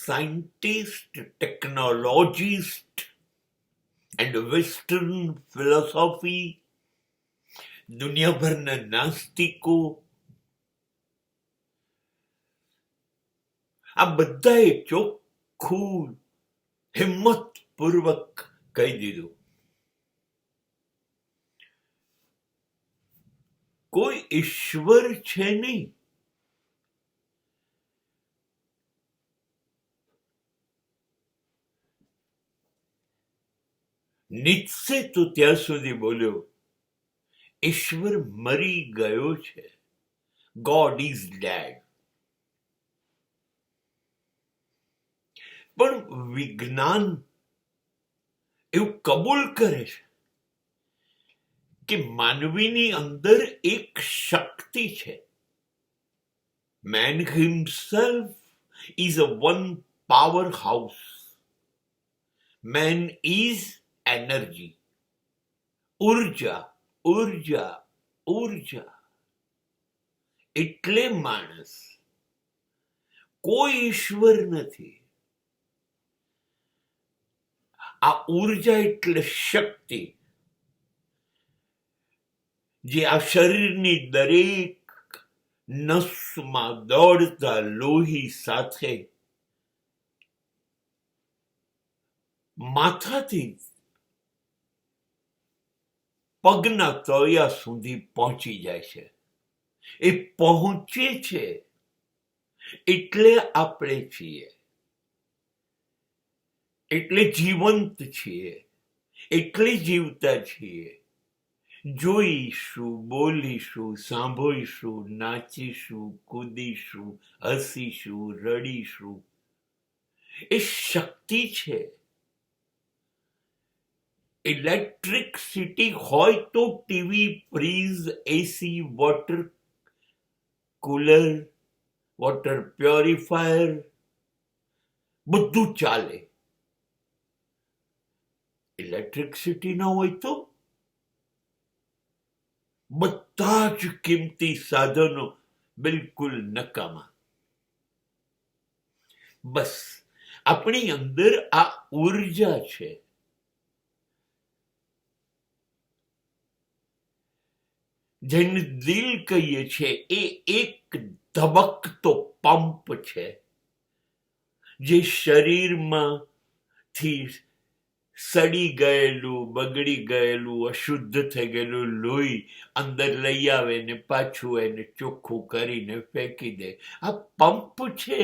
Scientist, technologist and western philosophy, દુનિયાભરના નાસ્તિકો, આ બધાએ ચોખ્ખું હિંમતપૂર્વક કહી દીધું, કોઈ ઈશ્વર છે નહીં. નીત્સે તો ત્યાં સુધી બોલ્યો, ઈશ્વર મરી ગયો છે, ગોડ ઇઝ ડેડ. પણ વિજ્ઞાન એવું કબૂલ કરે છે કે માનવીની અંદર એક શક્તિ છે. Man himself is a one power house. Man is energy, ઉર્જા, ઉર્જા, ઉર્જા. એટલે માણસ, કોઈ ઈશ્વર નથી. આ ઉર્જા એટલે શક્તિ, જે આ શરીરની દરેક નસમાં દોડતા લોહી સાથે માથાથી પગના તળિયા સુધી પહોંચી જાય છે. એ પહોંચે છે એટલે આપણે છીએ, એટલે જીવંત છીએ, એટલે જીવતા છીએ. જોઈશું, બોલીશું, સાંભળીશું, નાચીશું, કૂદીશું, હસીશું, રડીશું. એ શક્તિ છે. ઇલેક્ટ્રિસિટી હોય તો ટીવી, ફ્રીજ, એસી, વોટર કુલર, વોટર પ્યોરિફાયર બધું ચાલે. ઇલેક્ટ્રિસિટી ન હોય તો બધા જ કિંમતી સાધનો બિલકુલ નકામા. બસ આપણી અંદર આ ઉર્જા છે. જેને દિલ કહીએ છીએ એ એક ધબકતો પંપ છે, જે શરીરમાંથી સડી ગયેલું, બગડી ગયેલું, અશુદ્ધ થઈ ગયેલું લોહી અંદર લઈ આવે ને પાછું એને ચોખ્ખું કરીને ફેંકી દે. આ પંપ છે.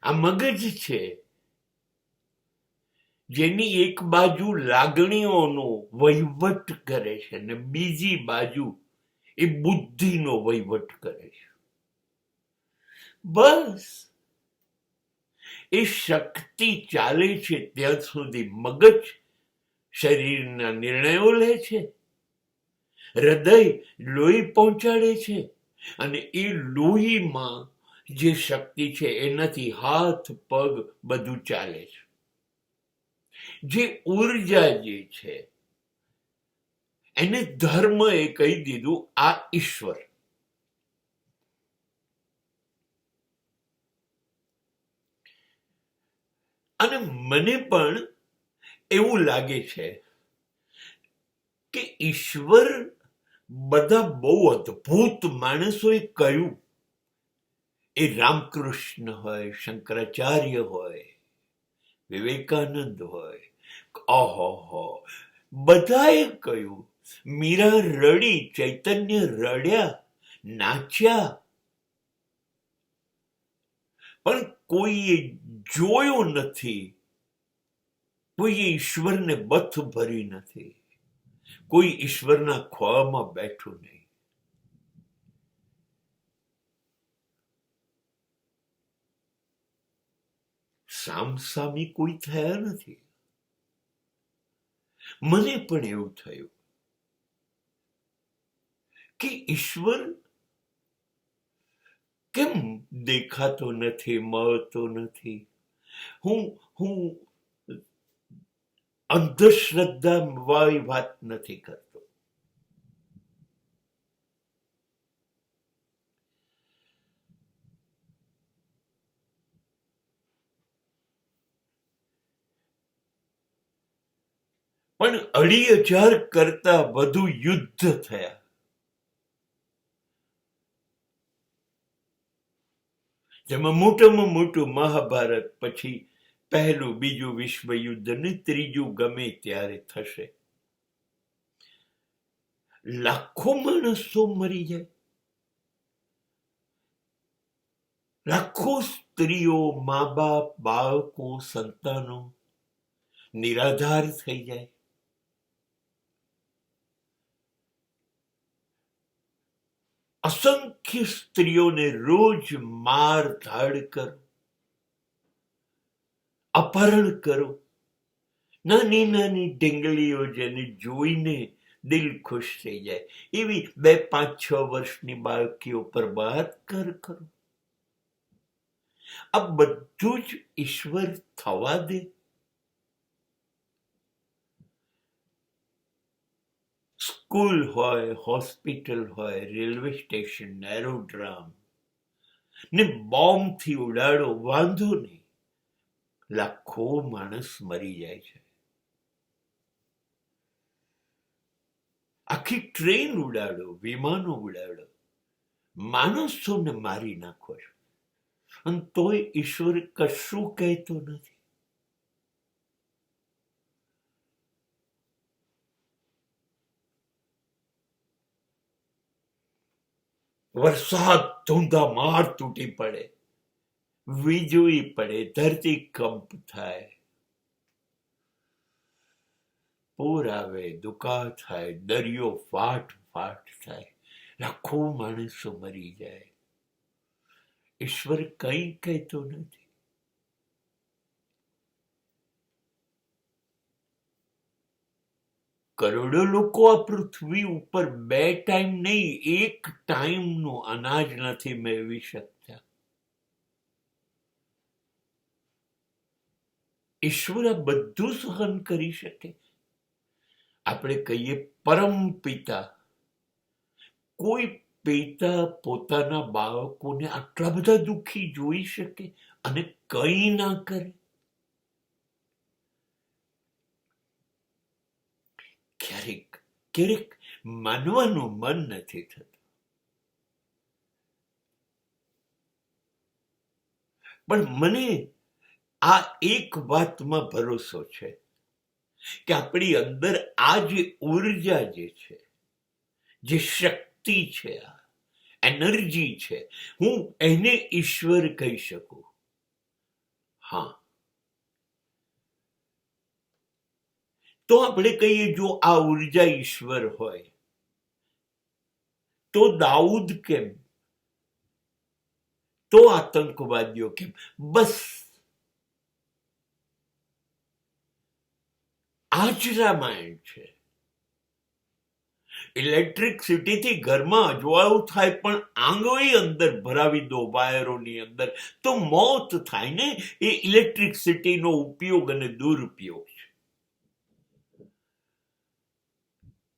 આ મગજ છે, જેની એક બાજુ લાગણીઓનો વહીવટ કરે છે ને બીજી બાજુ એ બુદ્ધિનો વહીવટ કરે છે. બસ એ શક્તિ ચાલે છે ત્યાં સુધી મગજ શરીરના નિર્ણયો લે છે, હૃદય લોહી પહોંચાડે છે, અને એ લોહીમાં જે શક્તિ છે એનાથી હાથ પગ બધું ચાલે છે. જે ઉર્જા જે છે એને ધર્મ એ કહી દીધું આ ઈશ્વર. અને મને પણ એવું લાગે છે કે ઈશ્વર બધા બહુ અદ્ભુત માણસોએ કહ્યું, એ રામકૃષ્ણ હોય, શંકરાચાર્ય હોય, વિવેકાનંદ હોય, ઓહો, બધાએ કહ્યું. મીરા રડી, ચૈતન્ય રડ્યા, નાચ્યા, પણ કોઈએ જોયો નથી, કોઈએ ઈશ્વરને બથ ભરી નથી, કોઈ ઈશ્વરના ખોળામાં બેઠું નહીં. સામસામી કોઈ થયા નથી. મને પણ એવું થયું કે ઈશ્વર કેમ દેખાતો નથી, મળતો નથી. હું અંધશ્રદ્ધા વાળી વાત નથી કરતો. પણ 2,500 કરતા વધુ યુદ્ધ થયા. જેમાં મોટામાં મોટું મહાભારત, પછી પહેલું બીજું વિશ્વયુદ્ધ ને ત્રીજું ગમે ત્યારે થશે. લાખો માણસો મરી જાય, લાખો સ્ત્રીઓ, મા બાપ, બાળકો, સંતાનો નિરાધાર થઈ જાય. અસંખ્ય સ્ત્રીઓને રોજ માર ધાડ કરો, અપહરણ કરો. નાની નાની ઢીંગલીઓ જેને જોઈને દિલ ખુશ થઈ જાય એવી 2, 5, 6 વર્ષની બાળકીઓ પર બળાત્કાર કરો. આ બધું જ ઈશ્વર થવા દે? સ્કૂલ હોય, હોસ્પિટલ હોય, રેલવે સ્ટેશન, એરોડ્રામ ને બોમ્બથી ઉડાડો, વાંધો નહીં, લાખો માણસ મરી જાય છે. આખી ટ્રેન ઉડાડો, વિમાનો ઉડાડો, માણસોને મારી નાખો છો, અને તોય ઈશ્વર કશું કહેતો નથી. વરસાદ ધૂંધામાર તૂટી પડે, વીજળી પડે, ધરતીકંપ થાય, પૂર આવે, દુકાળ થાય, દરિયો ફાટ ફાટ થાય, લાખો માણસો મરી જાય. ઈશ્વર કંઈ કહેતો નથી. કરોડો લોકો આ પૃથ્વી ઉપર 2 ટાઈમ નહીં, 1 ટાઈમનું અનાજ નથી મેળવી શકતા. ઈશ્વર આ બધું સહન કરી શકે? આપણે કહીએ પરમ પિતા. કોઈ પિતા પોતાના બાળકોને આટલા બધા દુઃખી જોઈ શકે અને કંઈ ના કરે? ક્યારેક ક્યારેક માનવાનું મન નથી થતું. પણ મને આ એક વાતમાં ભરોસો છે કે આપણી અંદર આ જે ઉર્જા જે છે, જે શક્તિ છે, આ એનર્જી છે, હું એને ઈશ્વર કહી શકું. હા, તો આપણે કહીએ જો આ ઉર્જા ઈશ્વર હોય તો દાઉદ કેમ, તો આતંકવાદીઓ કેમ? બસ આ જ રામાયણ છે. ઇલેક્ટ્રિસિટીથી ઘરમાં અજવાળું થાય પણ આંગળી અંદર ભરાવી દો વાયરોની અંદર તો મોત થાય ને. એ ઇલેક્ટ્રિસિટીનો ઉપયોગ અને દુરુપયોગ છે.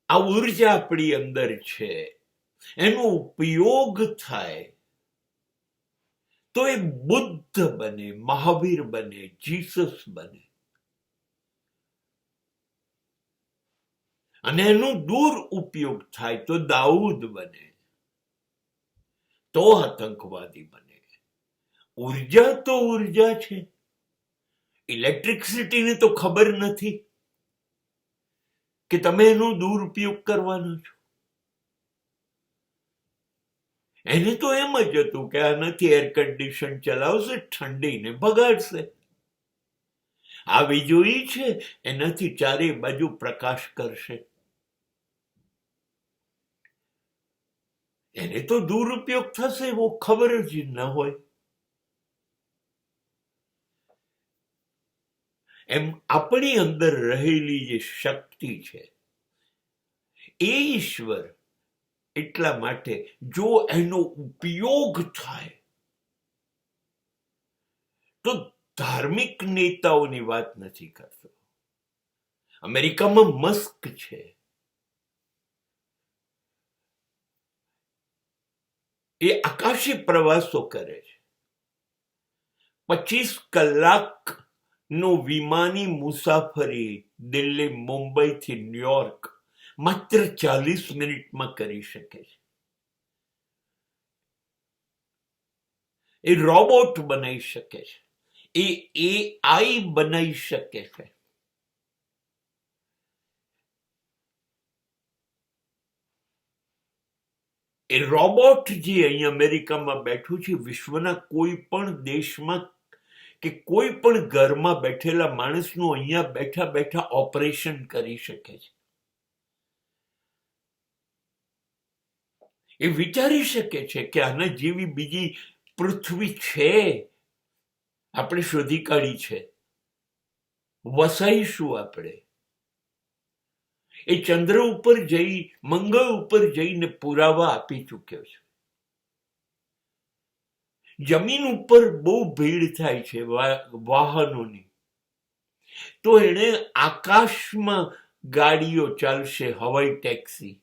આ ઉર્જા આપણી અંદર છે, એનો ઉપયોગ થાય તો એ બુદ્ધ બને, મહાવીર બને, જીસસ બને. અને એનો દુરુપયોગ થાય તો દાઉદ બને, તો આતંકવાદી બને. ઉર્જા તો ઉર્જા છે. ઇલેક્ટ્રિસિટીને તો ખબર નથી કે તમે એનો દુરુપયોગ કરવાનો છો. એને તો એમ જ હતું કે આ નથી, એર કન્ડિશન ચલાવશે, ઠંડીને ભગાડશે. આ વીજળી છે, એનાથી ચારે બાજુ પ્રકાશ કરશે. એને તો દુરુપયોગ થશે એવો ખબર જ ન હોય. એમ આપણી અંદર રહેલી જે શક્તિ છે એ ઈશ્વર. એટલા માટે જો એનો ઉપયોગ થાય તો ધાર્મિક નેતાઓની વાત નથી કરતો. અમેરિકામાં મસ્ક છે, એ આકાશી પ્રવાસો કરે છે. 25 કલાક નો વિમાની મુસાફરી દિલ્હી, મુંબઈથી ન્યુયોર્ક માત્ર 40 મિનિટમાં કરી શકે છે. એ રોબોટ બનાવી શકે છે, એ AI બનાવી શકે છે. એ રોબોટ જે અહીં અમેરિકામાં બેઠું છે, વિશ્વના કોઈ પણ દેશમાં કે કોઈ પણ ઘરમાં બેઠેલા માણસનું અહીંયા બેઠા બેઠા ઓપરેશન કરી શકે છે. એ વિચારી શકે છે કે આના જેવી બીજી પૃથ્વી છે, આપણે શોધી કાઢી છે, વસાઈશું આપણે. એ ચંદ્ર ઉપર જઈ, મંગળ ઉપર જઈને પુરાવા આપી ચૂક્યો છે. જમીન ઉપર બહુ ભીડ થાય છે વાહનોની, તો એને આકાશમાં ગાડીઓ ચાલશે, હવાઈ ટેક્સી.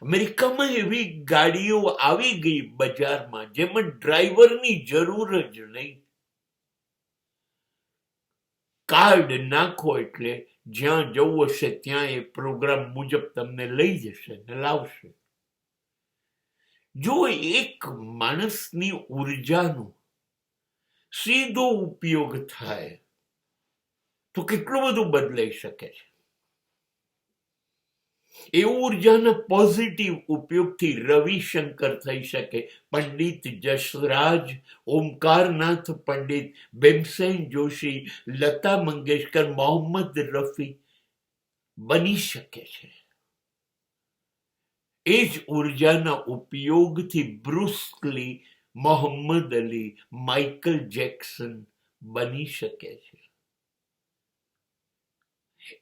અમેરિકામાં એવી ગાડીઓ આવી ગઈ બજારમાં, જેમાં ડ્રાઈવરની જરૂર જ નહીં. કાર્ડ નાખો એટલે જ્યાં જવું હશે ત્યાં એ પ્રોગ્રામ મુજબ તમને લઈ જશે ને લાવશે. જો એક માણસની ઉર્જાનો સીધો ઉપયોગ થાય તો કેટલું બધું બદલાઈ શકે છે. એ ઉર્જાના પોઝિટિવ ઉપયોગથી રવિશંકર થઈ શકે, પંડિત જસરાજ, ઓમકારનાથ પંડિત, ભીમસેન જોશી, લતા મંગેશકર, મોહમ્મદ રફી બની શકે છે. એ જ ઉર્જાના ઉપયોગથી બ્રુસ લી, મોહમ્મદ અલી, માઇકલ જેક્સન બની શકે છે.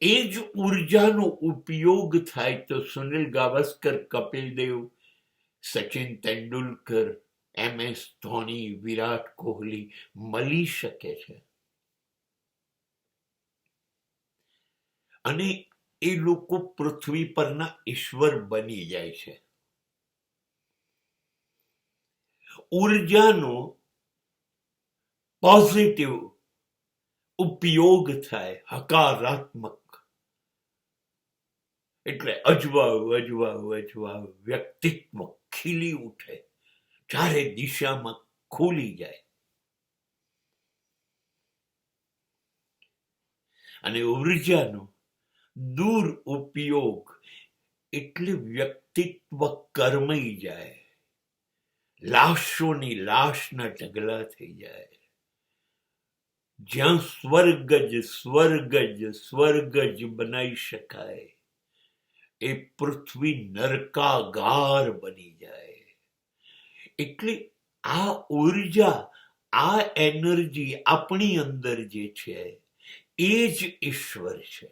એ જ ઉર્જાનો ઉપયોગ થાય તો સુનિલ ગાવસ્કર, કપિલ દેવ, સચિન તેંડુલકર, MS ધોની, વિરાટ કોહલી મળી શકે છે. અને એ લોકો પૃથ્વી પરના ઈશ્વર બની જાય છે. ઉર્જાનો પોઝિટિવ ઉપયોગ થાય, હકારાત્મક, એટલે અજવાળું વ્યક્તિત્વ ખીલી ઉઠે, ચારે દિશામાં ખુલી જાય. અને ઉર્જાનો દૂર ઉપયોગ એટલે વ્યક્તિત્વ કરમાઈ જાય, લાશોની લાશના ઢગલા થઈ જાય. જ્યાં સ્વર્ગ જ બનાવી શકાય, એ પૃથ્વી નરકાગાર બની જાય. એટલે આ ઉર્જા, આ એનર્જી આપણી અંદર જે છે, એ જ ઈશ્વર છે.